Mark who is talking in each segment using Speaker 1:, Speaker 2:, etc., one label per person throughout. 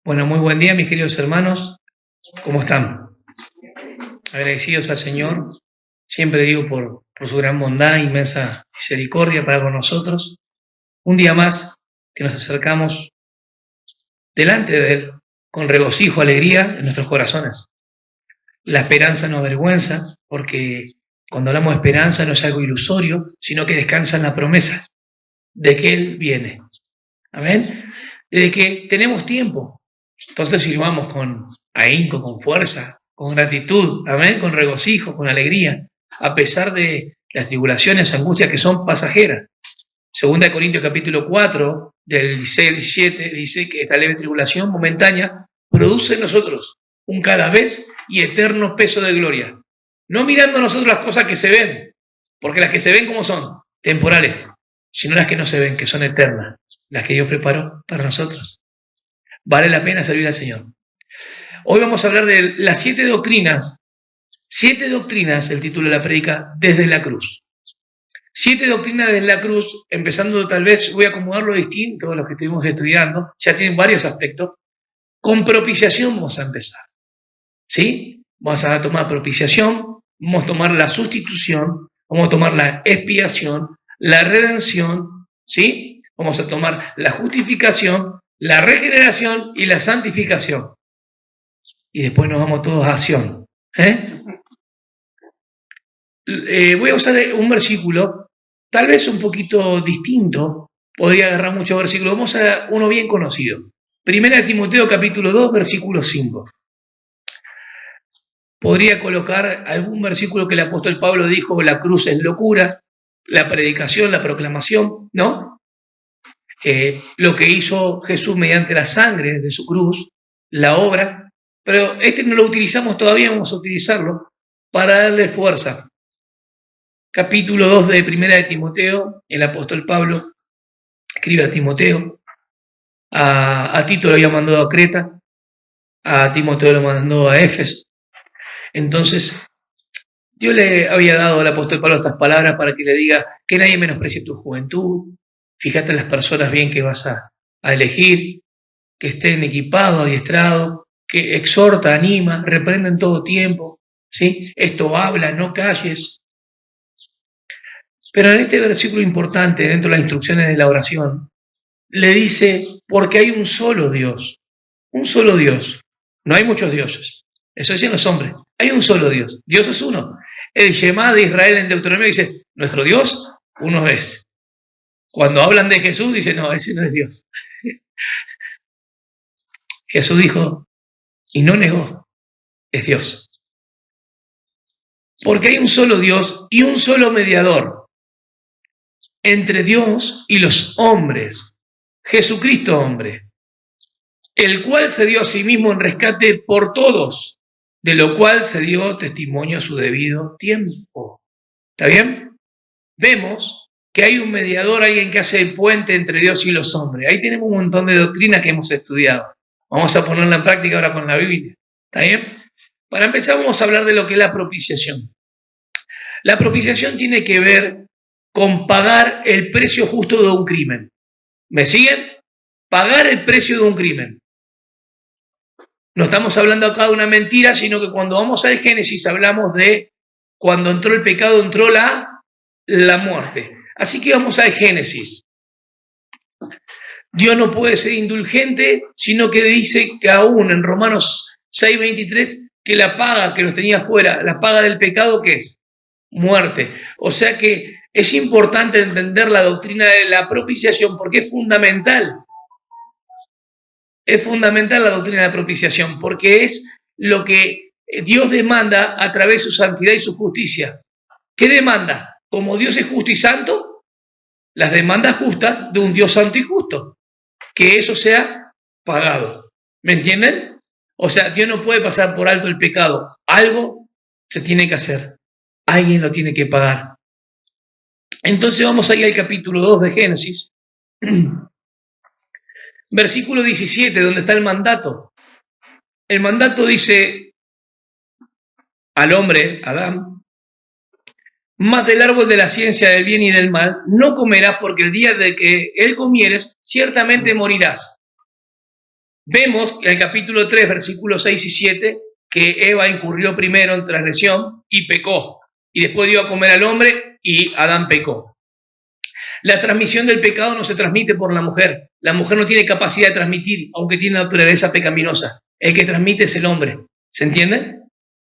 Speaker 1: Bueno, muy buen día, mis queridos hermanos. ¿Cómo están? Agradecidos al Señor, siempre digo, por su gran bondad, inmensa misericordia para con nosotros. Un día más que nos acercamos delante de Él con regocijo, alegría en nuestros corazones. La esperanza no avergüenza, porque cuando hablamos de esperanza no es algo ilusorio, sino que descansa en la promesa de que Él viene. Amén. De que tenemos tiempo. Entonces sirvamos con ahínco, con fuerza, con gratitud, amén, con regocijo, con alegría, a pesar de las tribulaciones, angustias que son pasajeras. Segunda de Corintios capítulo 4, del 16 al 17, dice que esta leve tribulación momentánea produce en nosotros un cada vez y eterno peso de gloria. No mirando nosotros las cosas que se ven, porque las que se ven como son, temporales, sino las que no se ven, que son eternas, las que Dios preparó para nosotros. Vale la pena servir al Señor. Hoy vamos a hablar de las 7 doctrinas, el título de la prédica, desde la cruz. 7 doctrinas desde la cruz, empezando tal vez, voy a acomodarlo distinto a los que estuvimos estudiando, ya tienen varios aspectos. Con propiciación vamos a empezar, ¿sí? Vamos a tomar propiciación, vamos a tomar la sustitución, vamos a tomar la expiación, la redención, ¿sí? Vamos a tomar la justificación, la regeneración y la santificación. Y después nos vamos todos a acción. Voy a usar un versículo, tal vez un poquito distinto, podría agarrar muchos versículos. Vamos a uno bien conocido. Primera de Timoteo capítulo 2, versículo 5. Podría colocar algún versículo que el apóstol Pablo dijo: la cruz es locura, la predicación, la proclamación, ¿no? Lo que hizo Jesús mediante la sangre de su cruz, la obra, pero este no lo utilizamos todavía, vamos a utilizarlo para darle fuerza. Capítulo 2 de Primera de Timoteo, el apóstol Pablo escribe a Timoteo, a Tito lo había mandado a Creta, a Timoteo lo mandó a Éfeso. Entonces, Dios le había dado al apóstol Pablo estas palabras para que le diga que nadie menosprecie tu juventud, fíjate en las personas bien que vas a elegir, que estén equipados, adiestrados, que exhorta, anima, reprende en todo tiempo, ¿sí? Esto habla, no calles. Pero en este versículo importante, dentro de las instrucciones de la oración, le dice, porque hay un solo Dios, no hay muchos dioses, eso dicen los hombres, hay un solo Dios, Dios es uno. El Shema de Israel en Deuteronomio dice, nuestro Dios, uno es. Cuando hablan de Jesús, dice, no, ese no es Dios. Jesús dijo, y no negó, es Dios. Porque hay un solo Dios y un solo mediador entre Dios y los hombres, Jesucristo hombre, el cual se dio a sí mismo en rescate por todos, de lo cual se dio testimonio a su debido tiempo. ¿Está bien? Vemos que hay un mediador, alguien que hace el puente entre Dios y los hombres. Ahí tenemos un montón de doctrinas que hemos estudiado. Vamos a ponerla en práctica ahora con la Biblia. ¿Está bien? Para empezar vamos a hablar de lo que es la propiciación. La propiciación tiene que ver con pagar el precio justo de un crimen. ¿Me siguen? Pagar el precio de un crimen. No estamos hablando acá de una mentira, sino que cuando vamos al Génesis hablamos de cuando entró el pecado, entró la muerte. Así que vamos al Génesis. Dios no puede ser indulgente, sino que dice que aún en Romanos 6:23, que la paga que nos tenía fuera, la paga del pecado, ¿qué es? Muerte. O sea que es importante entender la doctrina de la propiciación porque es fundamental. Es fundamental la doctrina de la propiciación porque es lo que Dios demanda a través de su santidad y su justicia. ¿Qué demanda? Como Dios es justo y santo, las demandas justas de un Dios santo y justo. Que eso sea pagado. ¿Me entienden? O sea, Dios no puede pasar por alto el pecado. Algo se tiene que hacer. Alguien lo tiene que pagar. Entonces vamos a ir al capítulo 2 de Génesis. Versículo 17, donde está el mandato. El mandato dice al hombre, Adán, más del árbol de la ciencia del bien y del mal no comerás, porque el día de que él comieres, ciertamente morirás. Vemos en el capítulo 3, versículos 6 y 7, que Eva incurrió primero en transgresión y pecó. Y después dio a comer al hombre y Adán pecó. La transmisión del pecado no se transmite por la mujer. La mujer no tiene capacidad de transmitir, aunque tiene naturaleza pecaminosa. El que transmite es el hombre. ¿Se entiende?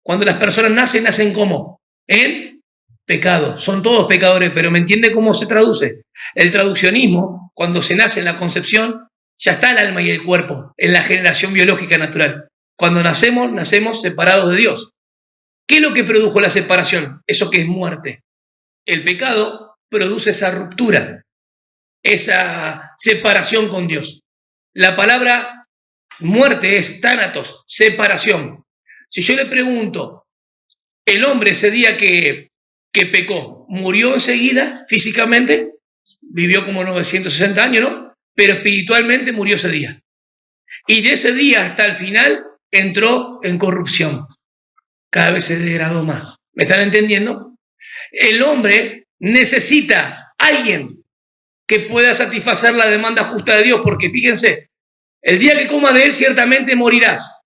Speaker 1: Cuando las personas nacen ¿cómo? En pecado. Son todos pecadores, pero ¿me entiende cómo se traduce? El traduccionismo, cuando se nace en la concepción, ya está el alma y el cuerpo en la generación biológica natural. Cuando nacemos separados de Dios. ¿Qué es lo que produjo la separación? Eso que es muerte. El pecado produce esa ruptura, esa separación con Dios. La palabra muerte es tánatos, separación. Si yo le pregunto, el hombre ese día que pecó, ¿murió enseguida físicamente? Vivió como 960 años, ¿no? Pero espiritualmente murió ese día. Y de ese día hasta el final entró en corrupción. Cada vez se degradó más. ¿Me están entendiendo? El hombre necesita a alguien que pueda satisfacer la demanda justa de Dios, porque fíjense, el día que comas de él ciertamente morirás.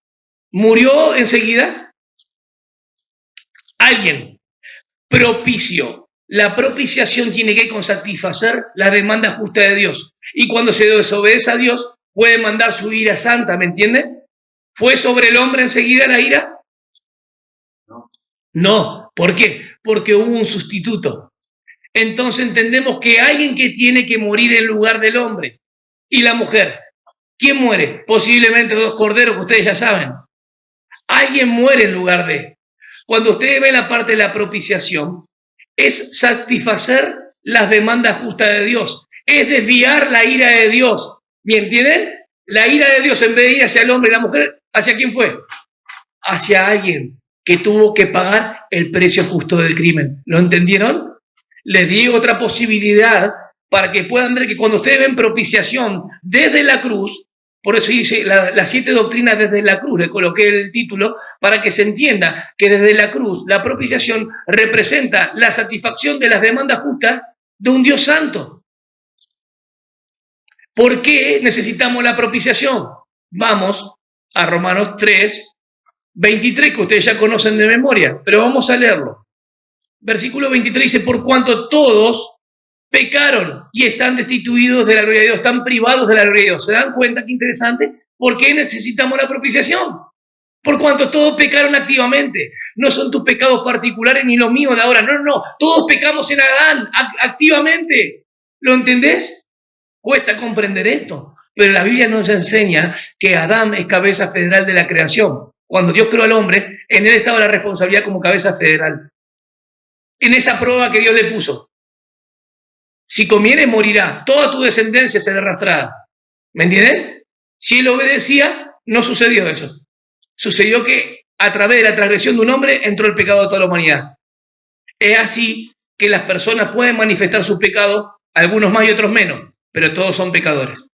Speaker 1: ¿Murió enseguida? Alguien. Propicio. La propiciación tiene que satisfacer la demanda justa de Dios. Y cuando se desobedece a Dios, puede mandar su ira santa, ¿me entiende? ¿Fue sobre el hombre enseguida la ira? No. ¿Por qué? Porque hubo un sustituto. Entonces entendemos que hay alguien que tiene que morir en lugar del hombre. Y la mujer. ¿Quién muere? Posiblemente 2 corderos, que ustedes ya saben. Alguien muere en lugar de. Cuando ustedes ven la parte de la propiciación, es satisfacer las demandas justas de Dios. Es desviar la ira de Dios. ¿Me entienden? La ira de Dios, en vez de ir hacia el hombre y la mujer, ¿hacia quién fue? Hacia alguien que tuvo que pagar el precio justo del crimen. ¿Lo entendieron? Les di otra posibilidad para que puedan ver que cuando ustedes ven propiciación desde la cruz, por eso dice las 7 doctrinas desde la cruz, le coloqué el título para que se entienda que desde la cruz la propiciación representa la satisfacción de las demandas justas de un Dios santo. ¿Por qué necesitamos la propiciación? Vamos a Romanos 3, 23, que ustedes ya conocen de memoria, pero vamos a leerlo. Versículo 23 dice, por cuanto todos pecaron y están destituidos de la gloria de Dios, están privados de la gloria de Dios. ¿Se dan cuenta qué interesante? ¿Por qué necesitamos la propiciación? Por cuanto todos pecaron activamente. No son tus pecados particulares ni los míos de ahora. No. Todos pecamos en Adán activamente. ¿Lo entendés? Cuesta comprender esto. Pero la Biblia nos enseña que Adán es cabeza federal de la creación. Cuando Dios creó al hombre, en él estaba la responsabilidad como cabeza federal. En esa prueba que Dios le puso. Si comieres, morirá. Toda tu descendencia será arrastrada. ¿Me entienden? Si él obedecía, no sucedió eso. Sucedió que a través de la transgresión de un hombre entró el pecado de toda la humanidad. Es así que las personas pueden manifestar sus pecados, algunos más y otros menos, pero todos son pecadores.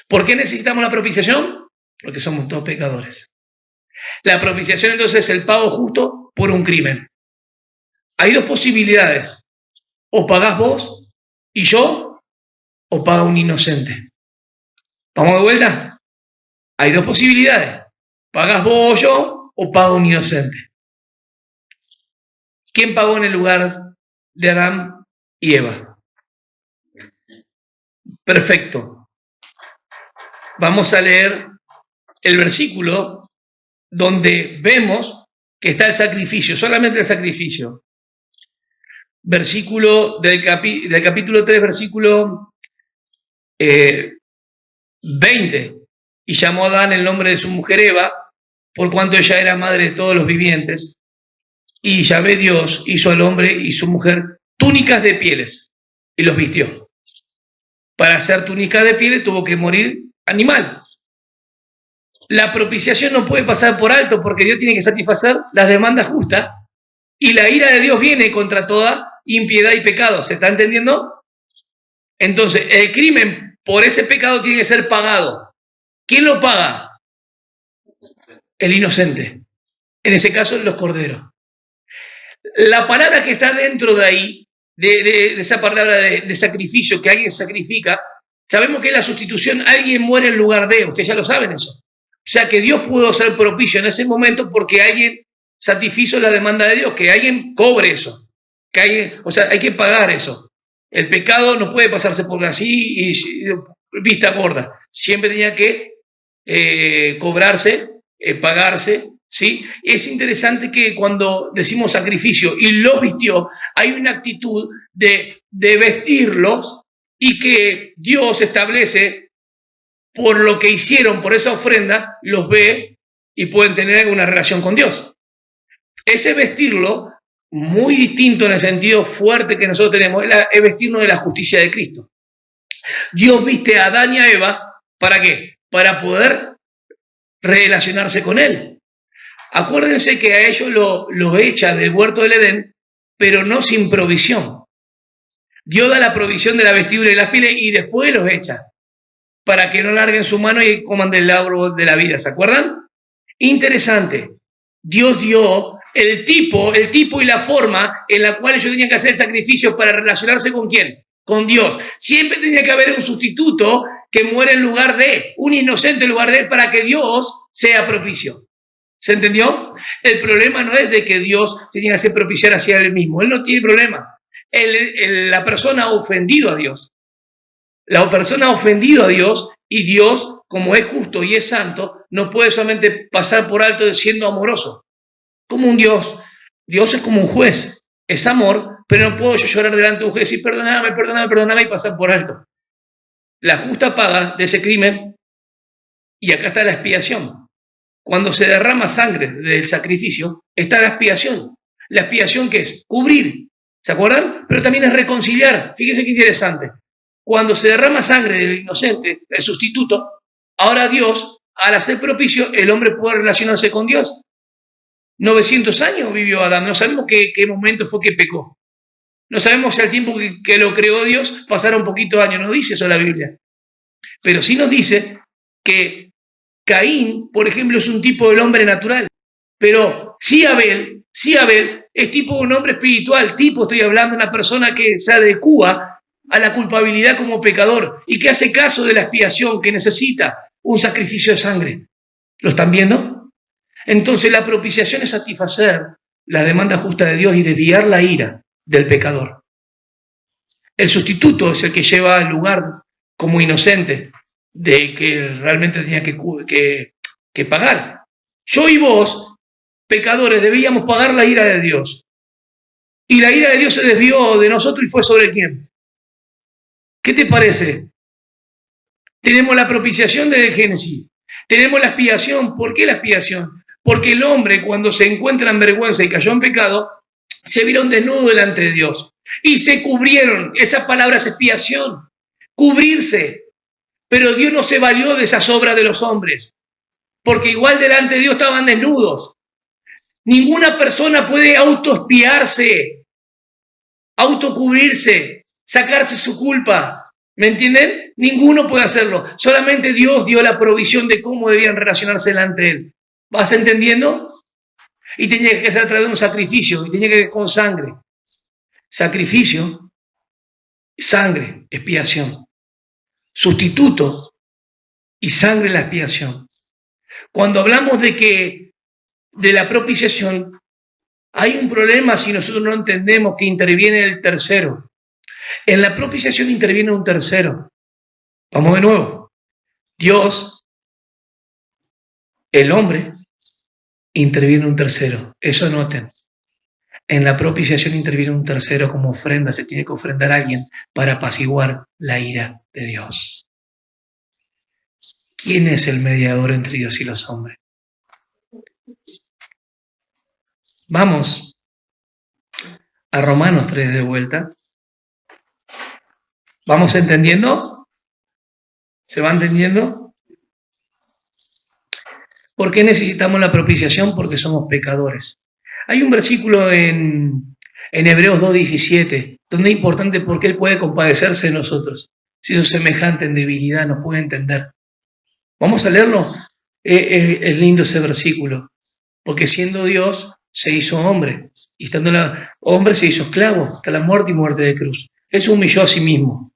Speaker 1: ¿Por qué necesitamos la propiciación? Porque somos todos pecadores. La propiciación entonces es el pago justo por un crimen. Hay 2 posibilidades. O pagás vos y yo, o paga un inocente. ¿Vamos de vuelta? Hay 2 posibilidades. ¿Pagás vos o yo, o paga un inocente? ¿Quién pagó en el lugar de Adán y Eva? Perfecto. Vamos a leer el versículo donde vemos que está el sacrificio, solamente el sacrificio. Versículo del capítulo 3, versículo 20. Y llamó a Adán el nombre de su mujer Eva, por cuanto ella era madre de todos los vivientes. Y Yahvé Dios hizo al hombre y su mujer túnicas de pieles y los vistió. Para hacer túnicas de pieles tuvo que morir animal. La propiciación no puede pasar por alto porque Dios tiene que satisfacer las demandas justas y la ira de Dios viene contra toda impiedad y pecado. ¿Se está entendiendo? Entonces, el crimen por ese pecado tiene que ser pagado. ¿Quién lo paga? El inocente. En ese caso, los corderos. La palabra que está dentro de ahí, de esa palabra de sacrificio, que alguien sacrifica, Sabemos que es la sustitución, alguien muere en lugar de, ustedes ya lo saben eso. O sea que Dios pudo ser propicio en ese momento porque alguien satisfizo la demanda de Dios, que alguien cobre eso, que alguien, o sea, hay que pagar eso. El pecado no puede pasarse por así y vista gorda. Siempre tenía que cobrarse, pagarse, ¿sí? Es interesante que cuando decimos sacrificio y los vistió, hay una actitud de vestirlos y que Dios establece por lo que hicieron, por esa ofrenda, los ve y pueden tener una relación con Dios. Ese vestirlo, muy distinto en el sentido fuerte que nosotros tenemos, es vestirnos de la justicia de Cristo. Dios viste a Adán y a Eva, ¿para qué? Para poder relacionarse con Él. Acuérdense que a ellos lo echa del huerto del Edén, pero no sin provisión. Dios da la provisión de la vestidura y las pieles y después los echa, para que no larguen su mano y coman del árbol de la vida. ¿Se acuerdan? Interesante. Dios dio el tipo y la forma en la cual ellos tenían que hacer sacrificios para relacionarse con ¿quién? Con Dios. Siempre tenía que haber un sustituto que muere en lugar de, un inocente en lugar de, para que Dios sea propicio. ¿Se entendió? El problema no es de que Dios se tiene que hacer propiciar hacia él mismo. Él no tiene problema. La persona ha ofendido a Dios. La persona ha ofendido a Dios y Dios, como es justo y es santo, no puede solamente pasar por alto siendo amoroso. Como un Dios. Dios es como un juez. Es amor, pero no puedo yo llorar delante de un juez y perdóname y pasar por alto. La justa paga de ese crimen, y acá está la expiación. Cuando se derrama sangre del sacrificio, está la expiación. La expiación, ¿qué es? Cubrir. ¿Se acuerdan? Pero también es reconciliar. Fíjense qué interesante. Cuando se derrama sangre del inocente, del sustituto, ahora Dios, al hacer propicio, el hombre puede relacionarse con Dios. 900 años vivió Adán. No sabemos qué momento fue que pecó. No sabemos si al tiempo que lo creó Dios pasaron un poquito de años. No dice eso la Biblia. Pero sí nos dice que Caín, por ejemplo, es un tipo del hombre natural. Pero sí Abel es tipo de un hombre espiritual. Estoy hablando de una persona que se adecúa a la culpabilidad como pecador y que hace caso de la expiación, que necesita un sacrificio de sangre. ¿Lo están viendo? Entonces la propiciación es satisfacer la demanda justa de Dios y desviar la ira del pecador. El sustituto es el que lleva al lugar como inocente de que realmente tenía que pagar. Yo y vos, pecadores, debíamos pagar la ira de Dios. Y la ira de Dios se desvió de nosotros y fue sobre quién. ¿Qué te parece? Tenemos la propiciación desde el Génesis. Tenemos la expiación. ¿Por qué la expiación? Porque el hombre, cuando se encuentra en vergüenza y cayó en pecado, se vieron desnudos delante de Dios. Y se cubrieron. Esa palabra es expiación. Cubrirse. Pero Dios no se valió de esas obras de los hombres. Porque igual delante de Dios estaban desnudos. Ninguna persona puede autoexpiarse, autocubrirse, sacarse su culpa. ¿Me entienden? Ninguno puede hacerlo. Solamente Dios dio la provisión de cómo debían relacionarse delante de Él. ¿Vas entendiendo? Y tenía que ser a través de un sacrificio, y tenía que ser con sangre. Sacrificio, sangre, expiación. Sustituto y sangre, la expiación. Cuando hablamos de la propiciación, hay un problema si nosotros no entendemos que interviene el tercero. En la propiciación interviene un tercero. Vamos de nuevo. Dios, el hombre, interviene un tercero. Eso noten. En la propiciación interviene un tercero como ofrenda. Se tiene que ofrendar a alguien para apaciguar la ira de Dios. ¿Quién es el mediador entre Dios y los hombres? Vamos a Romanos 3 de vuelta. ¿Vamos entendiendo? ¿Se va entendiendo? ¿Por qué necesitamos la propiciación? Porque somos pecadores. Hay un versículo en Hebreos 2:17, donde es importante porque Él puede compadecerse de nosotros. Si es semejante en debilidad, nos puede entender. Vamos a leerlo. Es lindo ese versículo. Porque siendo Dios, se hizo hombre. Y estando hombre, se hizo esclavo hasta la muerte y muerte de cruz. Él se humilló a sí mismo.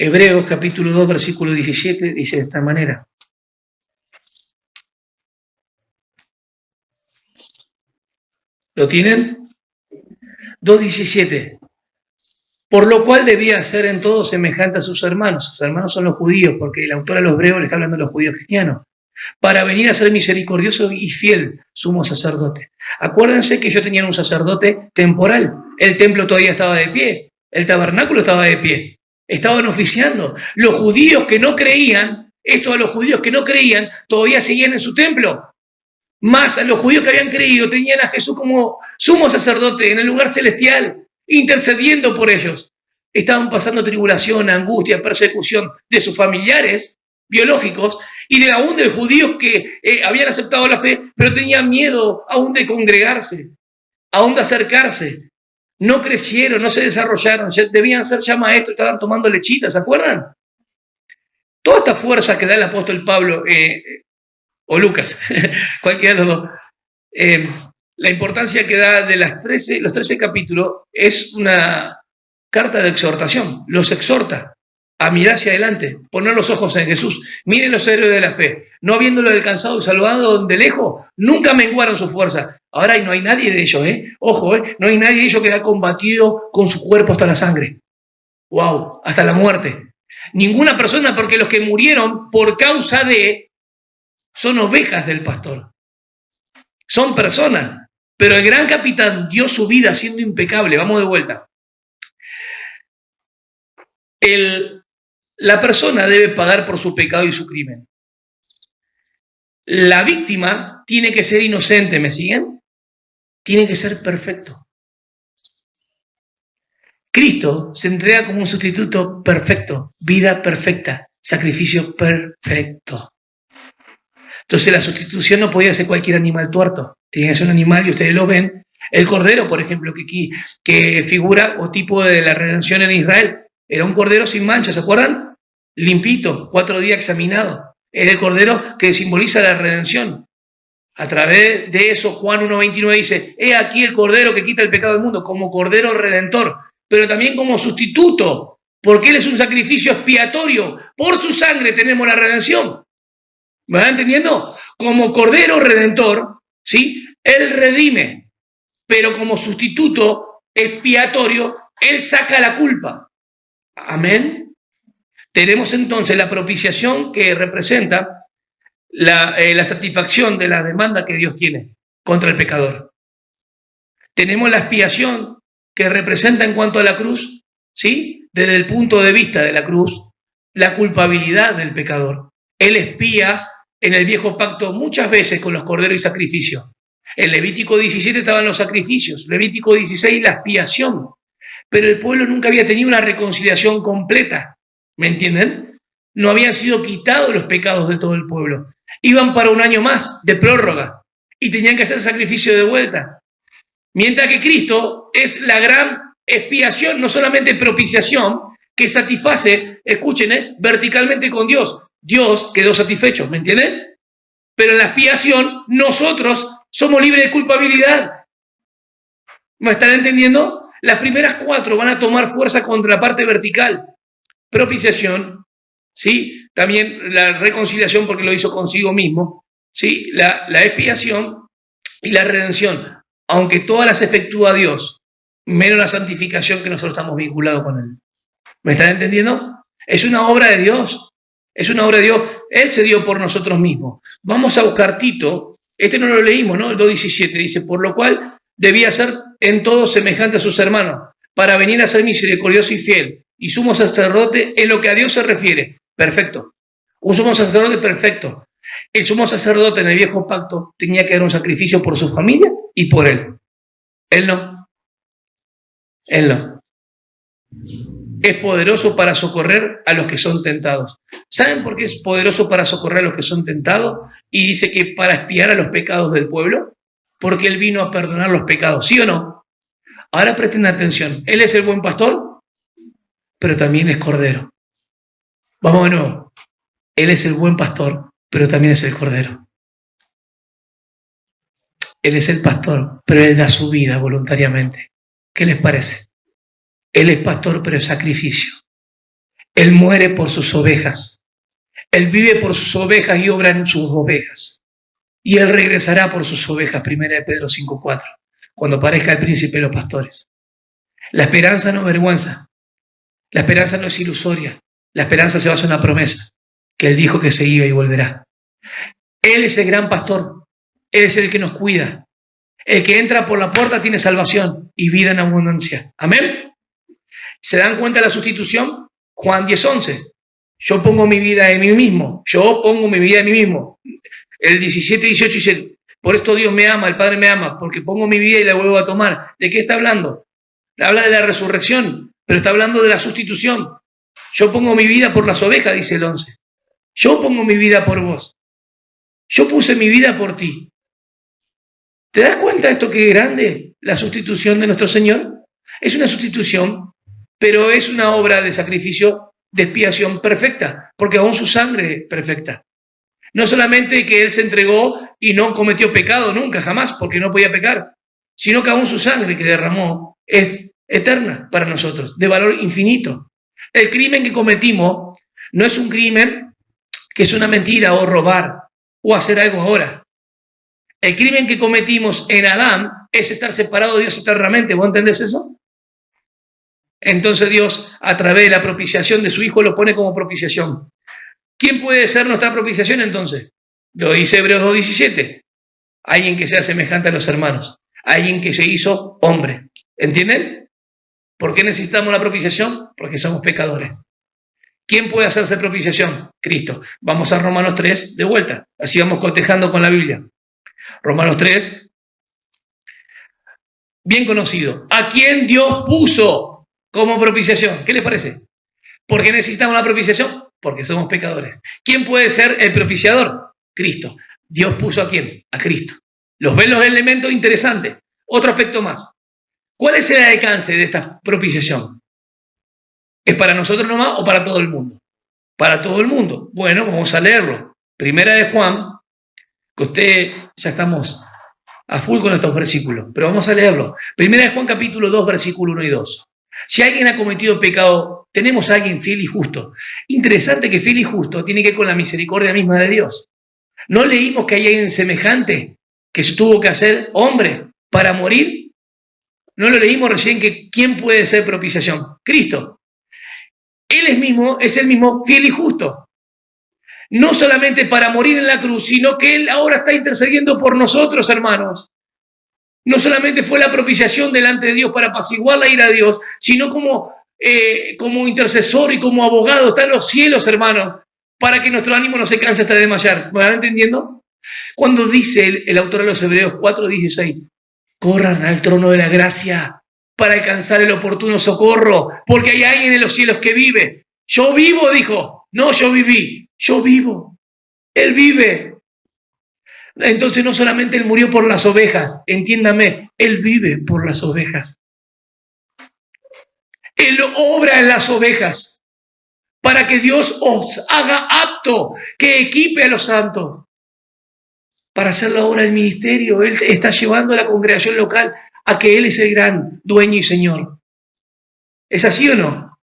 Speaker 1: Hebreos capítulo 2, versículo 17, dice de esta manera. ¿Lo tienen? 2:17. Por lo cual debía ser en todo semejante a sus hermanos. Sus hermanos son los judíos, porque el autor a los hebreos le está hablando a los judíos cristianos. Para venir a ser misericordioso y fiel, sumo sacerdote. Acuérdense que ellos tenían un sacerdote temporal. El templo todavía estaba de pie. El tabernáculo estaba de pie. Estaban oficiando. Los judíos que no creían, a los judíos que no creían, todavía seguían en su templo. Más a los judíos que habían creído, tenían a Jesús como sumo sacerdote en el lugar celestial, intercediendo por ellos. Estaban pasando tribulación, angustia, persecución de sus familiares biológicos y aún de judíos que habían aceptado la fe, pero tenían miedo aún de congregarse, aún de acercarse. No crecieron, no se desarrollaron, debían ser ya maestros, estaban tomando lechitas, ¿se acuerdan? Toda esta fuerza que da el apóstol Pablo, o Lucas, cualquiera de los dos, la importancia que da de los 13 capítulos es una carta de exhortación, los exhorta a mirar hacia adelante, poner los ojos en Jesús. Miren los héroes de la fe, no habiéndolo alcanzado y salvado de lejos, nunca menguaron su fuerza. Ahora no hay nadie de ellos, ojo, no hay nadie de ellos que haya combatido con su cuerpo hasta la sangre. Wow, hasta la muerte. Ninguna persona, porque los que murieron por causa de son ovejas del pastor. Son personas, pero el gran capitán dio su vida siendo impecable. Vamos de vuelta. La persona debe pagar por su pecado y su crimen. La víctima tiene que ser inocente, ¿me siguen? Tiene que ser perfecto. Cristo se entrega como un sustituto perfecto, vida perfecta, sacrificio perfecto. Entonces la sustitución no podía ser cualquier animal tuerto, tenía que ser un animal, y ustedes lo ven, el cordero, por ejemplo, que figura o tipo de la redención en Israel, era un cordero sin mancha, ¿se acuerdan? Limpito, 4 días examinado. Era el cordero que simboliza la redención. A través de eso, Juan 1:29 dice, he aquí el cordero que quita el pecado del mundo, como cordero redentor, pero también como sustituto, porque él es un sacrificio expiatorio. Por su sangre tenemos la redención. ¿Me van entendiendo? Como cordero redentor, ¿sí? Él redime, pero como sustituto expiatorio, él saca la culpa. Amén. Tenemos entonces la propiciación que representa la satisfacción de la demanda que Dios tiene contra el pecador. Tenemos la expiación que representa en cuanto a la cruz, ¿sí? Desde el punto de vista de la cruz, la culpabilidad del pecador. Él expía en el viejo pacto muchas veces con los corderos y sacrificios. En Levítico 17 estaban los sacrificios, Levítico 16 la expiación, pero el pueblo nunca había tenido una reconciliación completa, ¿me entienden? No habían sido quitados los pecados de todo el pueblo. Iban para un año más de prórroga y tenían que hacer sacrificio de vuelta. Mientras que Cristo es la gran expiación, no solamente propiciación, que satisface, escuchen, verticalmente con Dios. Dios quedó satisfecho, ¿me entienden? Pero en la expiación nosotros somos libres de culpabilidad. ¿Me están entendiendo? Las primeras 4 van a tomar fuerza contra la parte vertical. Propiciación, ¿sí? También la reconciliación porque lo hizo consigo mismo, ¿sí? La expiación y la redención, aunque todas las efectúa Dios, menos la santificación que nosotros estamos vinculados con Él. ¿Me están entendiendo? Es una obra de Dios. Es una obra de Dios. Él se dio por nosotros mismos. Vamos a buscar Tito. Este no lo leímos, ¿no? El 2:17 dice, por lo cual debía ser en todo semejante a sus hermanos, para venir a ser misericordioso y fiel, y sumo sacerdote en lo que a Dios se refiere. Perfecto. Un sumo sacerdote perfecto. El sumo sacerdote en el viejo pacto tenía que dar un sacrificio por su familia y por él. Él no. Él no. Es poderoso para socorrer a los que son tentados. ¿Saben por qué es poderoso para socorrer a los que son tentados? Y dice que para expiar a los pecados del pueblo, porque Él vino a perdonar los pecados, ¿sí o no? Ahora presten atención. Él es el buen pastor, pero también es cordero. Vamos de nuevo. Él es el buen pastor, pero también es el cordero. Él es el pastor, pero Él da su vida voluntariamente. ¿Qué les parece? Él es pastor, pero es sacrificio. Él muere por sus ovejas. Él vive por sus ovejas y obra en sus ovejas. Y Él regresará por sus ovejas, 1 Pedro 5:4, cuando aparezca el príncipe de los pastores. La esperanza no avergüenza. La esperanza no es ilusoria. La esperanza se basa en una promesa, que Él dijo que se iba y volverá. Él es el gran pastor. Él es el que nos cuida. El que entra por la puerta tiene salvación y vida en abundancia. Amén. ¿Se dan cuenta de la sustitución? Juan 10:11. Yo pongo mi vida en mí mismo. Yo pongo mi vida en mí mismo. El 17:18 dice, por esto Dios me ama, el Padre me ama, porque pongo mi vida y la vuelvo a tomar. ¿De qué está hablando? Habla de la resurrección, pero está hablando de la sustitución. Yo pongo mi vida por las ovejas, dice el 11. Yo pongo mi vida por vos. Yo puse mi vida por ti. ¿Te das cuenta de esto que es grande? La sustitución de nuestro Señor. Es una sustitución, pero es una obra de sacrificio, de expiación perfecta, porque aún su sangre es perfecta. No solamente que Él se entregó y no cometió pecado nunca, jamás, porque no podía pecar, sino que aún su sangre que derramó es eterna para nosotros, de valor infinito. El crimen que cometimos no es un crimen que es una mentira o robar o hacer algo ahora. El crimen que cometimos en Adán es estar separado de Dios eternamente. ¿Vos entendés eso? Entonces Dios, a través de la propiciación de su Hijo, lo pone como propiciación. ¿Quién puede ser nuestra propiciación entonces? Lo dice Hebreos 2:17. Alguien que sea semejante a los hermanos. Alguien que se hizo hombre. ¿Entienden? ¿Por qué necesitamos la propiciación? Porque somos pecadores. ¿Quién puede hacerse propiciación? Cristo. Vamos a Romanos 3 de vuelta. Así vamos cotejando con la Biblia. Romanos 3. Bien conocido. ¿A quién Dios puso como propiciación? ¿Qué les parece? ¿Por qué necesitamos la propiciación? Porque somos pecadores. ¿Quién puede ser el propiciador? Cristo. ¿Dios puso a quién? A Cristo. ¿Los ven los elementos interesantes? Otro aspecto más. ¿Cuál es el alcance de esta propiciación? ¿Es para nosotros nomás o para todo el mundo? Para todo el mundo. Bueno, vamos a leerlo. Primera de Juan, que usted, ya estamos a full con estos versículos, pero vamos a leerlo. Primera de Juan capítulo 2, versículo 1 y 2. Si alguien ha cometido pecado, tenemos a alguien fiel y justo. Interesante que fiel y justo tiene que ver con la misericordia misma de Dios. ¿No leímos que hay alguien semejante que se tuvo que hacer hombre para morir? ¿No lo leímos recién que quién puede ser propiciación? Cristo. Él es el mismo fiel y justo. No solamente para morir en la cruz, sino que Él ahora está intercediendo por nosotros, hermanos. No solamente fue la propiciación delante de Dios para apaciguar la ira de Dios, sino como intercesor y como abogado está en los cielos, hermanos, para que nuestro ánimo no se canse hasta desmayar. ¿Me van entendiendo? Cuando dice el autor de los Hebreos 4:16, corran al trono de la gracia para alcanzar el oportuno socorro, porque hay alguien en los cielos que vive. Yo vivo, dijo. No, yo viví. Yo vivo. Él vive. Entonces no solamente Él murió por las ovejas, entiéndame, Él vive por las ovejas. Él obra en las ovejas para que Dios os haga apto, que equipe a los santos para hacer la obra del ministerio. Él está llevando a la congregación local a que Él es el gran dueño y Señor. ¿Es así o no?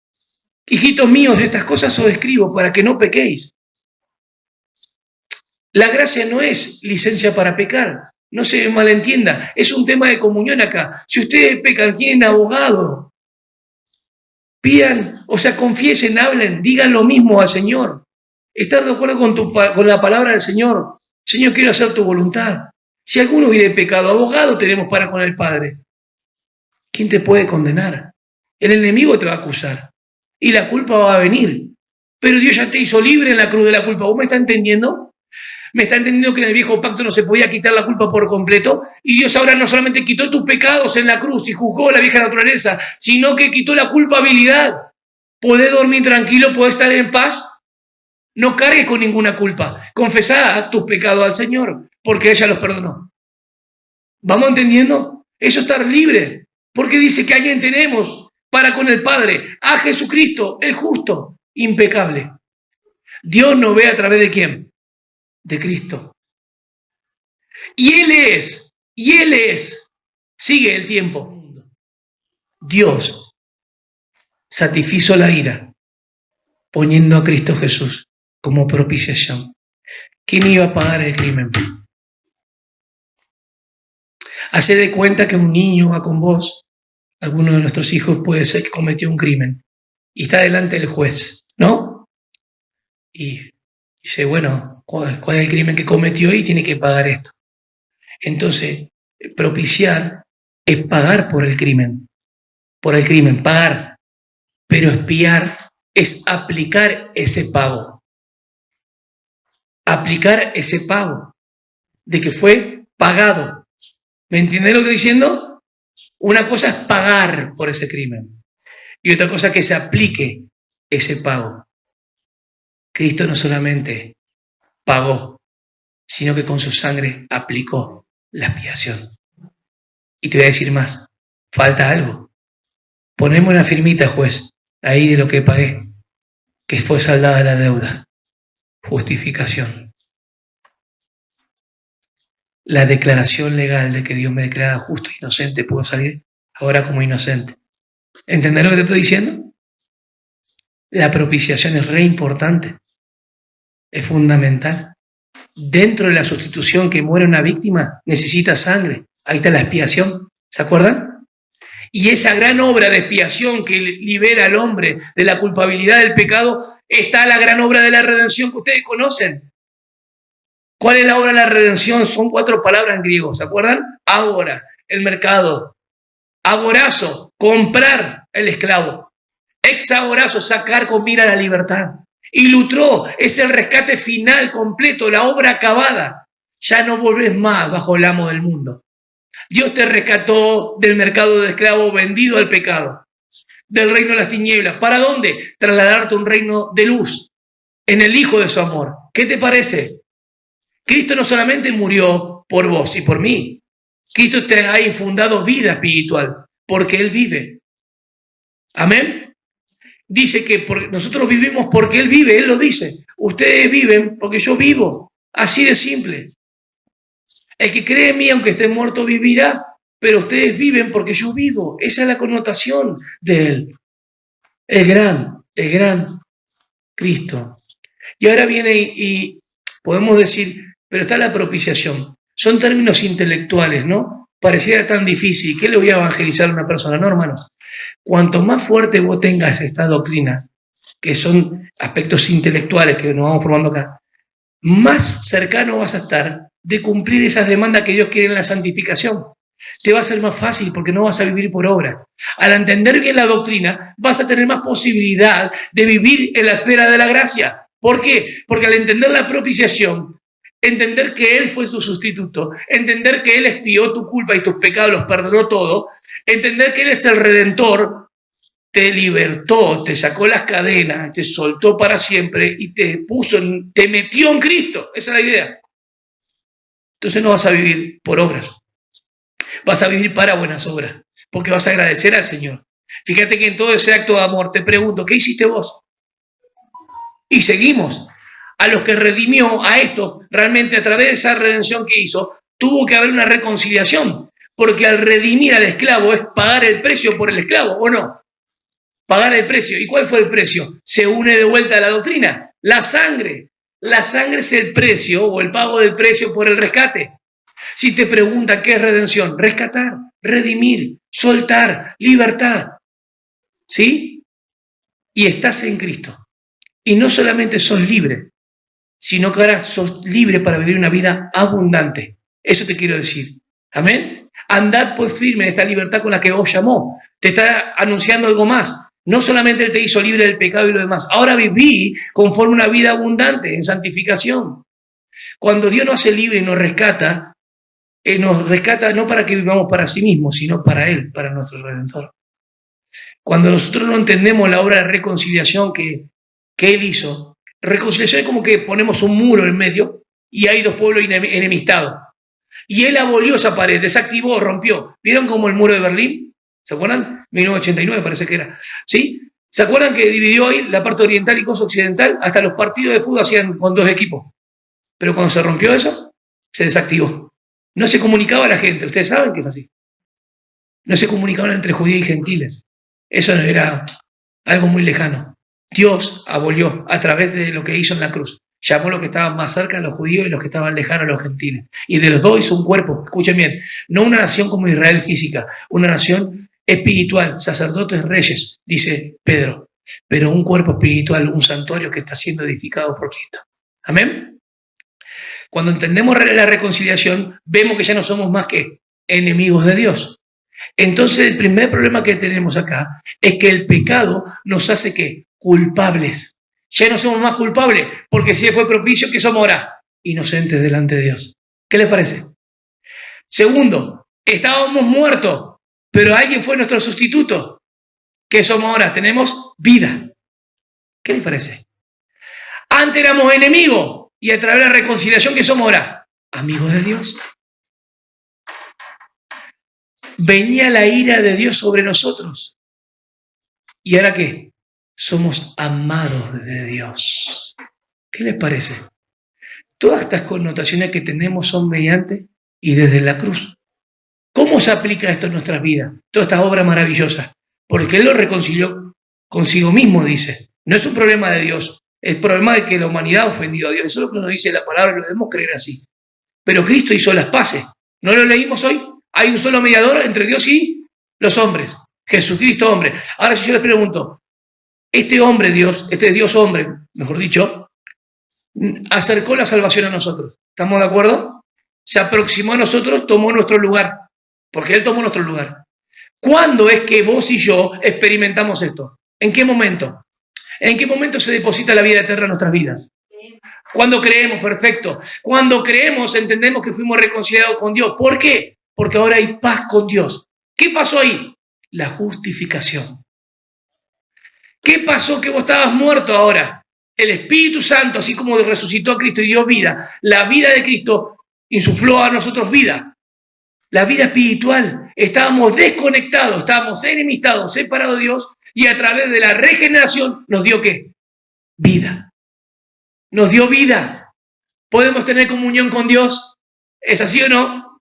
Speaker 1: Hijitos míos, estas cosas os escribo para que no pequéis. La gracia no es licencia para pecar, no se malentienda, es un tema de comunión acá. Si ustedes pecan, tienen abogado, pidan, confiesen, hablen, digan lo mismo al Señor. ¿Estás de acuerdo con la palabra del Señor? Señor, quiero hacer tu voluntad. Si alguno vive pecado, abogado tenemos para con el Padre. ¿Quién te puede condenar? El enemigo te va a acusar y la culpa va a venir. Pero Dios ya te hizo libre en la cruz de la culpa. ¿Vos me estás entendiendo? ¿Me está entendiendo que en el viejo pacto no se podía quitar la culpa por completo? Y Dios ahora no solamente quitó tus pecados en la cruz y juzgó la vieja naturaleza, sino que quitó la culpabilidad. ¿Podés dormir tranquilo? ¿Podés estar en paz? No cargues con ninguna culpa. Confesá tus pecados al Señor, porque ella los perdonó. ¿Vamos entendiendo? Eso es estar libre, porque dice que alguien tenemos para con el Padre, a Jesucristo, el justo, impecable. Dios nos ve a través de ¿quién? De Cristo. Y Él es, sigue el tiempo. Dios satisfizo la ira poniendo a Cristo Jesús como propiciación. ¿Quién iba a pagar el crimen? Hace de cuenta que un niño va con vos, alguno de nuestros hijos puede ser que cometió un crimen, y está delante del juez, ¿no? Y dice, bueno, ¿cuál es el crimen que cometió? Y tiene que pagar esto. Entonces, propiciar es pagar por el crimen, pagar. Pero expiar es aplicar ese pago. Aplicar ese pago de que fue pagado. ¿Me entiendes lo que estoy diciendo? Una cosa es pagar por ese crimen y otra cosa es que se aplique ese pago. Cristo no solamente pagó, sino que con su sangre aplicó la expiación. Y te voy a decir más, falta algo. Ponemos una firmita, juez, ahí de lo que pagué, que fue saldada la deuda. Justificación. La declaración legal de que Dios me declara justo e inocente, puedo salir ahora como inocente. ¿Entendés lo que te estoy diciendo? La propiciación es re importante, es fundamental. Dentro de la sustitución que muere una víctima, necesita sangre. Ahí está la expiación, ¿se acuerdan? Y esa gran obra de expiación que libera al hombre de la culpabilidad del pecado, está la gran obra de la redención que ustedes conocen. ¿Cuál es la obra de la redención? Son 4 palabras en griego, ¿se acuerdan? Ágora, el mercado. Agorazo, comprar el esclavo. Exagorazo, sacar con mira a la libertad. Y lutró, es el rescate final completo, la obra acabada. Ya no volvés más bajo el amo del mundo. Dios te rescató del mercado de esclavos vendido al pecado, del reino de las tinieblas. ¿Para dónde? Trasladarte a un reino de luz, en el Hijo de su amor. ¿Qué te parece? Cristo no solamente murió por vos y por mí. Cristo te ha infundado vida espiritual, porque Él vive. Amén. Dice que nosotros vivimos porque Él vive, Él lo dice. Ustedes viven porque yo vivo. Así de simple. El que cree en mí, aunque esté muerto, vivirá. Pero ustedes viven porque yo vivo. Esa es la connotación de Él. El gran Cristo. Y ahora viene y podemos decir, pero está la propiciación. Son términos intelectuales, ¿no? Pareciera tan difícil. ¿Qué le voy a evangelizar a una persona? No, hermanos. Cuanto más fuerte vos tengas estas doctrinas, que son aspectos intelectuales que nos vamos formando acá, más cercano vas a estar de cumplir esas demandas que Dios quiere en la santificación. Te va a ser más fácil porque no vas a vivir por obra. Al entender bien la doctrina, vas a tener más posibilidad de vivir en la esfera de la gracia. ¿Por qué? Porque al entender la propiciación, entender que Él fue tu sustituto, entender que Él expió tu culpa y tus pecados, los perdonó todo, entender que Él es el Redentor, te libertó, te sacó las cadenas, te soltó para siempre y te metió en Cristo. Esa es la idea. Entonces no vas a vivir por obras, vas a vivir para buenas obras, porque vas a agradecer al Señor. Fíjate que en todo ese acto de amor te pregunto, ¿qué hiciste vos? Y seguimos. A los que redimió, a estos, realmente a través de esa redención que hizo, tuvo que haber una reconciliación, porque al redimir al esclavo es pagar el precio por el esclavo, ¿o no? Pagar el precio. ¿Y cuál fue el precio? Se une de vuelta a la doctrina. La sangre. La sangre es el precio o el pago del precio por el rescate. Si te pregunta qué es redención, rescatar, redimir, soltar, libertad. ¿Sí? Y estás en Cristo. Y no solamente sos libre, sino que ahora sos libre para vivir una vida abundante. Eso te quiero decir. Amén. Andad pues firme en esta libertad con la que vos llamó. Te está anunciando algo más. No solamente Él te hizo libre del pecado y lo demás. Ahora viví conforme una vida abundante, en santificación. Cuando Dios nos hace libre y nos rescata no para que vivamos para sí mismos, sino para Él, para nuestro Redentor. Cuando nosotros no entendemos la obra de reconciliación que Él hizo, reconciliación es como que ponemos un muro en medio y hay 2 pueblos enemistados. Y Él abolió esa pared, desactivó, rompió. ¿Vieron como el muro de Berlín? ¿Se acuerdan? 1989 parece que era. ¿Sí? ¿Se acuerdan que dividió ahí la parte oriental y cosa occidental? Hasta los partidos de fútbol hacían con 2 equipos. Pero cuando se rompió eso, se desactivó. No se comunicaba a la gente. Ustedes saben que es así. No se comunicaban entre judíos y gentiles. Eso era algo muy lejano. Dios abolió a través de lo que hizo en la cruz. Llamó a los que estaban más cerca a los judíos y los que estaban lejanos a los gentiles. Y de los dos hizo un cuerpo, escuchen bien, no una nación como Israel física, una nación espiritual, sacerdotes, reyes, dice Pedro, pero un cuerpo espiritual, un santuario que está siendo edificado por Cristo. Amén. Cuando entendemos la reconciliación, vemos que ya no somos más que enemigos de Dios. Entonces el primer problema que tenemos acá es que el pecado nos hace ¿qué? Culpables. Ya no somos más culpables, porque si fue propicio, que somos ahora inocentes delante de Dios. ¿Qué les parece? Segundo, estábamos muertos, pero alguien fue nuestro sustituto. ¿Qué somos ahora? Tenemos vida. ¿Qué les parece? Antes éramos enemigos, y a través de la reconciliación, ¿qué somos ahora? Amigos de Dios. Venía la ira de Dios sobre nosotros. ¿Y ahora qué? Somos amados de Dios. ¿Qué les parece? Todas estas connotaciones que tenemos son mediante y desde la cruz. ¿Cómo se aplica esto en nuestras vidas? Toda esta obra maravillosa. Porque Él lo reconcilió consigo mismo, dice. No es un problema de Dios. Es el problema de que la humanidad ha ofendido a Dios. Eso es lo que nos dice la palabra y lo debemos creer así. Pero Cristo hizo las paces. ¿No lo leímos hoy? Hay un solo mediador entre Dios y los hombres. Jesucristo hombre. Ahora si yo les pregunto, este hombre Dios, este Dios hombre, mejor dicho, acercó la salvación a nosotros. ¿Estamos de acuerdo? Se aproximó a nosotros, tomó nuestro lugar. Porque Él tomó nuestro lugar. ¿Cuándo es que vos y yo experimentamos esto? ¿En qué momento? ¿En qué momento se deposita la vida eterna en nuestras vidas? Cuando creemos, perfecto. Cuando creemos, entendemos que fuimos reconciliados con Dios. ¿Por qué? Porque ahora hay paz con Dios. ¿Qué pasó ahí? La justificación. ¿Qué pasó que vos estabas muerto ahora? El Espíritu Santo, así como resucitó a Cristo y dio vida, la vida de Cristo insufló a nosotros vida. La vida espiritual. Estábamos desconectados, estábamos enemistados, separados de Dios, y a través de la regeneración nos dio ¿qué? Vida. Nos dio vida. ¿Podemos tener comunión con Dios? ¿Es así o no?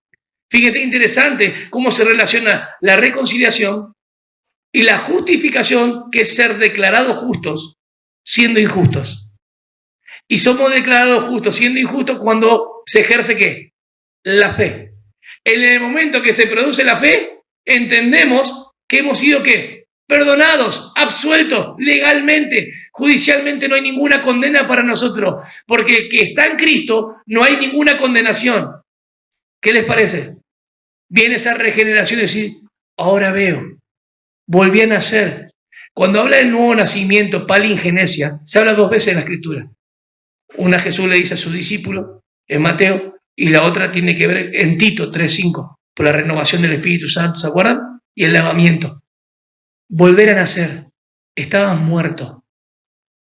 Speaker 1: Fíjense interesante cómo se relaciona la reconciliación y la justificación, que es ser declarados justos siendo injustos. Y somos declarados justos siendo injustos cuando se ejerce ¿qué? La fe. En el momento que se produce la fe, entendemos que hemos sido ¿qué? Perdonados, absueltos, legalmente, judicialmente no hay ninguna condena para nosotros, porque el que está en Cristo no hay ninguna condenación. ¿Qué les parece? Viene esa regeneración y decir, ahora veo, volví a nacer. Cuando habla del nuevo nacimiento, palingenesia, se habla dos veces en la Escritura. Una Jesús le dice a sus discípulos, en Mateo, y la otra tiene que ver en Tito 3:5, por la renovación del Espíritu Santo, ¿se acuerdan? Y el lavamiento. Volver a nacer. Estabas muerto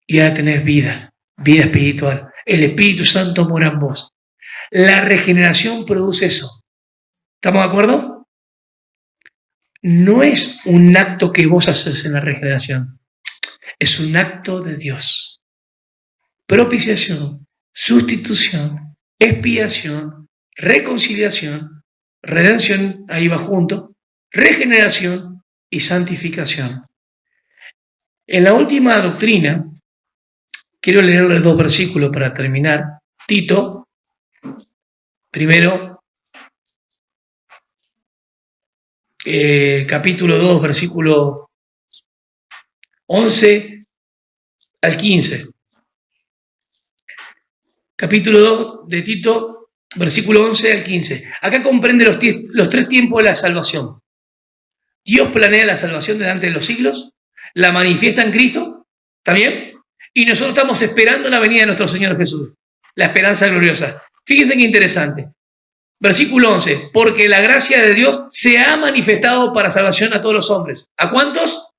Speaker 1: y ahora tenés vida, vida espiritual. El Espíritu Santo mora en vos. La regeneración produce eso. ¿Estamos de acuerdo? No es un acto que vos haces en la regeneración. Es un acto de Dios. Propiciación, sustitución, expiación, reconciliación, redención, ahí va junto, regeneración y santificación. En la última doctrina, quiero leerles dos versículos para terminar. Tito, primero, capítulo 2, versículo 11 al 15. Capítulo 2 de Tito, versículo 11 al 15. Acá comprende los tres tiempos de la salvación. Dios planea la salvación delante de los siglos, la manifiesta en Cristo, ¿está bien? Y nosotros estamos esperando la venida de nuestro Señor Jesús, la esperanza gloriosa. Fíjense qué interesante. Versículo 11, porque la gracia de Dios se ha manifestado para salvación a todos los hombres. ¿A cuántos?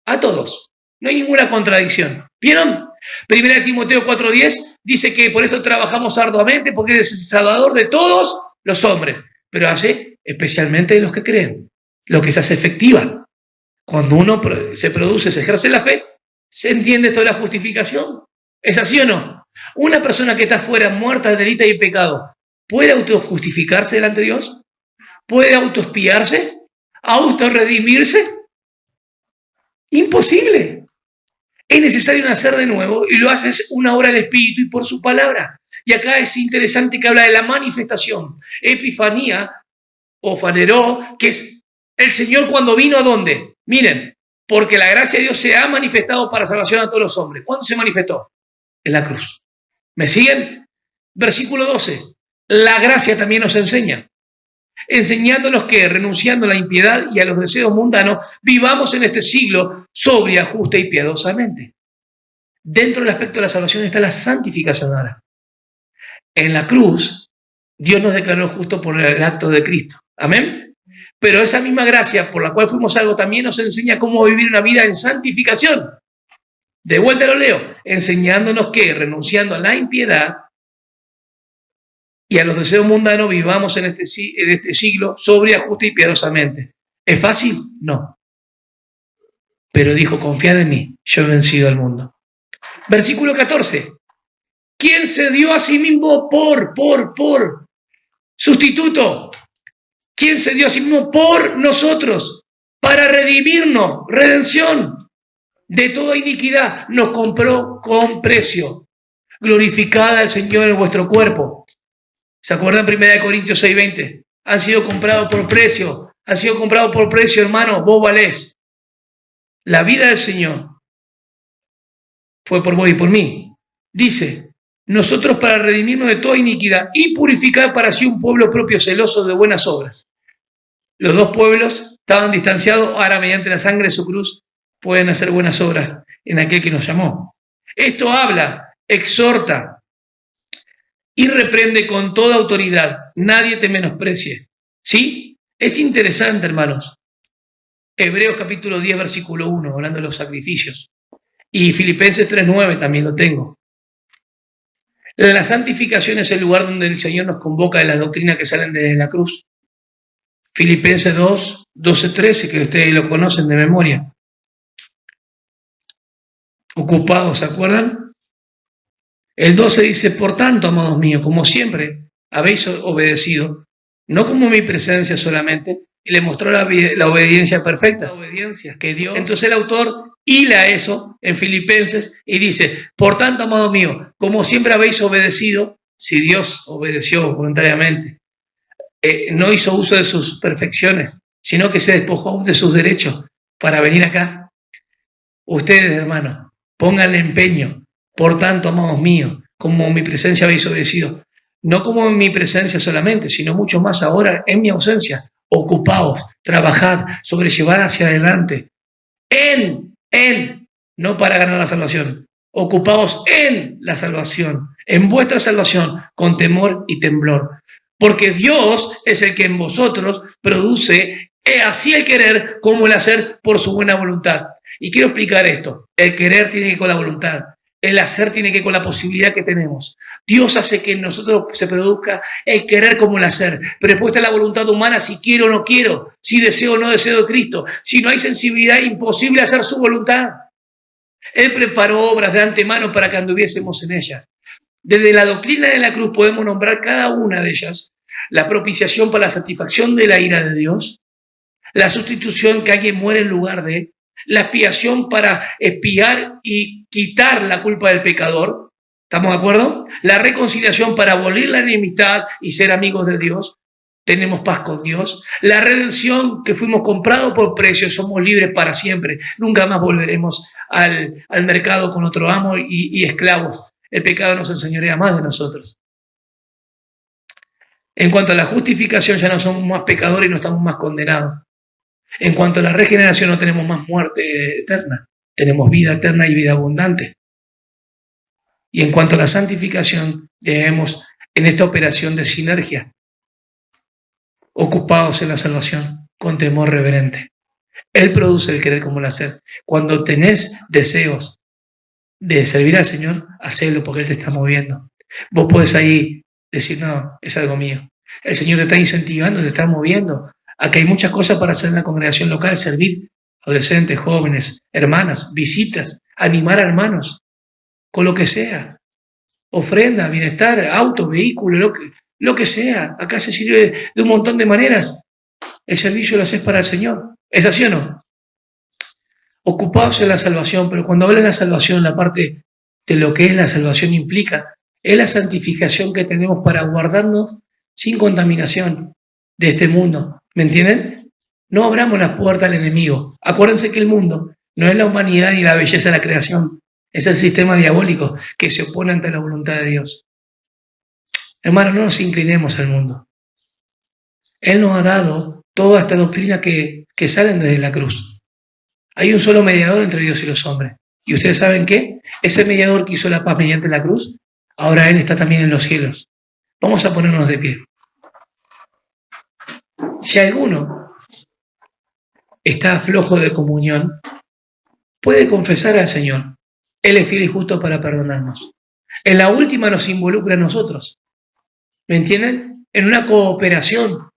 Speaker 1: A todos. No hay ninguna contradicción. ¿Vieron? Primera de Timoteo 4:10 dice que por esto trabajamos arduamente porque es el Salvador de todos los hombres, pero hace especialmente de los que creen, lo que se hace efectiva. Cuando uno se produce, se ejerce la fe, ¿se entiende esto de la justificación? ¿Es así o no? Una persona que está fuera, muerta de delito y pecado, ¿puede autojustificarse delante de Dios? ¿Puede autoespiarse? ¿Autorredimirse? Imposible. Es necesario nacer de nuevo y lo haces una obra del Espíritu y por su palabra. Y acá es interesante que habla de la manifestación, epifanía o faneró, que es el Señor cuando vino ¿a dónde? Miren, porque la gracia de Dios se ha manifestado para salvación a todos los hombres. ¿Cuándo se manifestó? En la cruz. ¿Me siguen? Versículo 12. La gracia también nos enseña, enseñándonos que, renunciando a la impiedad y a los deseos mundanos, vivamos en este siglo sobria, justa y piadosamente. Dentro del aspecto de la salvación está la santificación ahora. En la cruz, Dios nos declaró justo por el acto de Cristo. Amén. Pero esa misma gracia por la cual fuimos salvos también nos enseña cómo vivir una vida en santificación. De vuelta lo leo, enseñándonos que, renunciando a la impiedad y a los deseos mundanos, vivamos en este siglo sobria, justa y piadosamente. ¿Es fácil? No. Pero dijo, confiad en mí, yo he vencido al mundo. Versículo 14. ¿Quién se dio a sí mismo por sustituto? ¿Quién se dio a sí mismo por nosotros? Para redimirnos, redención de toda iniquidad. Nos compró con precio. Glorificada al Señor en vuestro cuerpo. ¿Se acuerdan 1 Corintios 6:20? Han sido comprados por precio. Han sido comprados por precio, hermano. Vos valés. La vida del Señor fue por vos y por mí. Dice, nosotros para redimirnos de toda iniquidad y purificar para sí un pueblo propio celoso de buenas obras. Los dos pueblos estaban distanciados, ahora mediante la sangre de su cruz pueden hacer buenas obras en aquel que nos llamó. Esto habla, exhorta y reprende con toda autoridad. Nadie te menosprecie. ¿Sí? Es interesante, hermanos. Hebreos capítulo 10, versículo 1, hablando de los sacrificios. Y Filipenses 3:9 también lo tengo. La santificación es el lugar donde el Señor nos convoca de la doctrina que salen de la cruz. Filipenses 2, 12, 13, que ustedes lo conocen de memoria. Ocupados, ¿se acuerdan? El 12 dice, por tanto, amados míos, como siempre habéis obedecido, no como mi presencia solamente, y le mostró la obediencia perfecta, la obediencia que dio. Entonces el autor hila eso en Filipenses y dice, por tanto, amado mío, como siempre habéis obedecido, si Dios obedeció voluntariamente, no hizo uso de sus perfecciones, sino que se despojó de sus derechos para venir acá. Ustedes, hermanos, pónganle empeño, por tanto, amados míos, como mi presencia habéis obedecido, no como en mi presencia solamente, sino mucho más ahora en mi ausencia. Ocupaos, trabajad, sobrellevad hacia adelante, no para ganar la salvación, ocupaos en la salvación, en vuestra salvación, con temor y temblor, porque Dios es el que en vosotros produce así el querer como el hacer por su buena voluntad. Y quiero explicar esto, el querer tiene que ver con la voluntad, el hacer tiene que ver con la posibilidad que tenemos. Dios hace que en nosotros se produzca el querer como el hacer, pero después está la voluntad humana, si quiero o no quiero, si deseo o no deseo de Cristo. Si no hay sensibilidad, imposible hacer su voluntad. Él preparó obras de antemano para que anduviésemos en ellas. Desde la doctrina de la cruz podemos nombrar cada una de ellas: la propiciación para la satisfacción de la ira de Dios, la sustitución, que alguien muere en lugar de, la expiación para expiar y quitar la culpa del pecador, ¿estamos de acuerdo? La reconciliación para abolir la enemistad y ser amigos de Dios, tenemos paz con Dios. La redención, que fuimos comprados por precio, somos libres para siempre, nunca más volveremos al mercado con otro amo y esclavos. El pecado nos enseñorea más de nosotros. En cuanto a la justificación, ya no somos más pecadores y no estamos más condenados. En cuanto a la regeneración, no tenemos más muerte eterna, tenemos vida eterna y vida abundante. Y en cuanto a la santificación, debemos en esta operación de sinergia, ocupados en la salvación, con temor reverente. Él produce el querer como el hacer. Cuando tenés deseos de servir al Señor, hacelo porque Él te está moviendo. Vos podés ahí decir, no, es algo mío. El Señor te está incentivando, te está moviendo. Aquí hay muchas cosas para hacer en la congregación local: servir, adolescentes, jóvenes, hermanas, visitas, animar a hermanos, con lo que sea. Ofrenda, bienestar, auto, vehículo, lo que sea. Acá se sirve de un montón de maneras. El servicio lo haces para el Señor. ¿Es así o no? ocupados en la salvación, pero cuando habla de la salvación, la parte de lo que es la salvación implica, es la santificación que tenemos para guardarnos sin contaminación de este mundo. ¿Me entienden? No abramos la puerta al enemigo. Acuérdense que el mundo no es la humanidad ni la belleza de la creación, es el sistema diabólico que se opone ante la voluntad de Dios. Hermano, no nos inclinemos al mundo. Él nos ha dado toda esta doctrina que salen desde la cruz. Hay un solo mediador entre Dios y los hombres. ¿Y ustedes saben qué? Ese mediador que hizo la paz mediante la cruz, ahora Él está también en los cielos. Vamos a ponernos de pie. Si alguno está flojo de comunión, puede confesar al Señor. Él es fiel y justo para perdonarnos. En la última nos involucra a nosotros. ¿Me entienden? En una cooperación.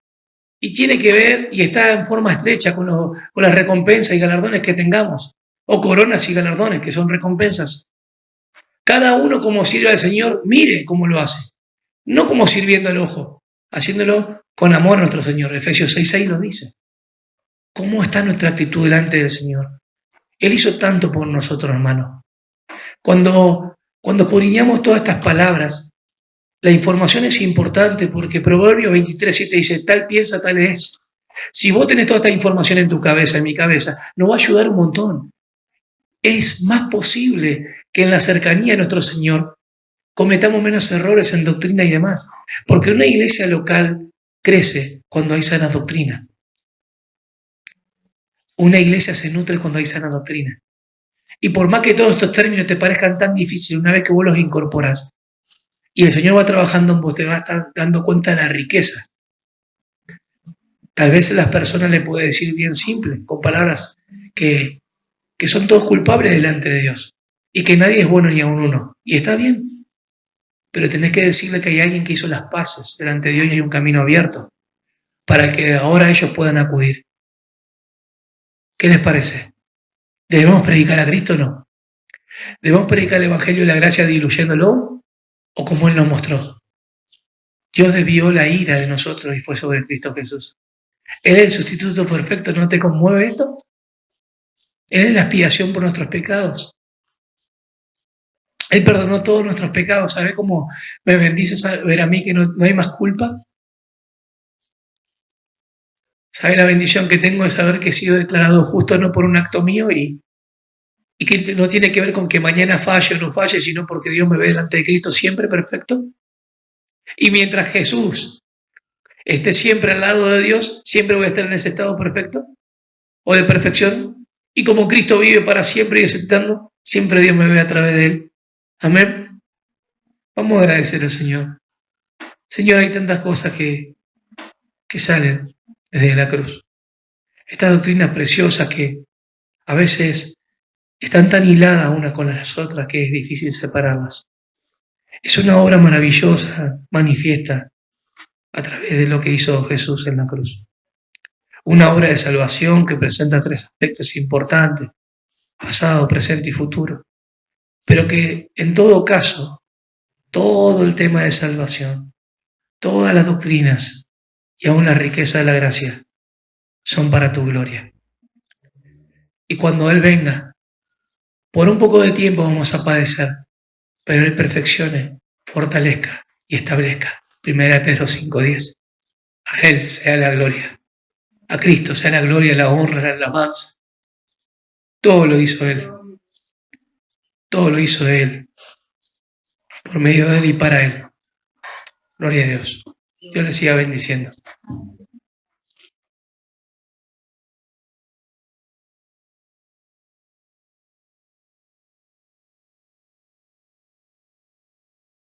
Speaker 1: Y tiene que ver y está en forma estrecha con las recompensas y galardones que tengamos. O coronas y galardones, que son recompensas. Cada uno como sirve al Señor, mire cómo lo hace. No como sirviendo al ojo, haciéndolo con amor a nuestro Señor. Efesios 6:6 lo dice. ¿Cómo está nuestra actitud delante del Señor? Él hizo tanto por nosotros, hermano. Cuando escudriñamos todas estas palabras, la información es importante porque Proverbios 23:7 dice, tal piensa, tal es. Si vos tenés toda esta información en tu cabeza, en mi cabeza, nos va a ayudar un montón. Es más posible que en la cercanía de nuestro Señor cometamos menos errores en doctrina y demás. Porque una iglesia local crece cuando hay sana doctrina. Una iglesia se nutre cuando hay sana doctrina. Y por más que todos estos términos te parezcan tan difíciles, una vez que vos los incorporas, y el Señor va trabajando en vos, te va a estar dando cuenta de la riqueza. Tal vez a las personas le puede decir bien simple, con palabras que son todos culpables delante de Dios, y que nadie es bueno ni aun uno. Y está bien, pero tenés que decirle que hay alguien que hizo las paces delante de Dios y hay un camino abierto para que ahora ellos puedan acudir. ¿Qué les parece? ¿Debemos predicar a Cristo o no? ¿Debemos predicar el Evangelio de la gracia diluyéndolo o como Él nos mostró? Dios desvió la ira de nosotros y fue sobre Cristo Jesús. Él es el sustituto perfecto. ¿No te conmueve esto? Él es la expiación por nuestros pecados. Él perdonó todos nuestros pecados. ¿Sabe cómo me bendice ver a mí que no hay más culpa? ¿Sabe la bendición que tengo de saber que he sido declarado justo no por un acto mío y que no tiene que ver con que mañana falle o no falle, sino porque Dios me ve delante de Cristo siempre perfecto? Y mientras Jesús esté siempre al lado de Dios, siempre voy a estar en ese estado perfecto o de perfección. Y como Cristo vive para siempre y es eterno, siempre Dios me ve a través de Él. Amén. Vamos a agradecer al Señor. Señor, hay tantas cosas que salen desde la cruz. Estas doctrinas preciosas que a veces están tan hiladas una con las otras que es difícil separarlas. Es una obra maravillosa, manifiesta a través de lo que hizo Jesús en la cruz. Una obra de salvación que presenta tres aspectos importantes, pasado, presente y futuro. Pero que en todo caso, todo el tema de salvación, todas las doctrinas y aún la riqueza de la gracia son para tu gloria. Y cuando Él venga, por un poco de tiempo vamos a padecer, pero Él perfeccione, fortalezca y establezca. 1 Pedro 5:10. A Él sea la gloria. A Cristo sea la gloria, la honra, la alabanza. Todo lo hizo Él. Todo lo hizo Él. Por medio de Él y para Él. Gloria a Dios. Dios le siga bendiciendo.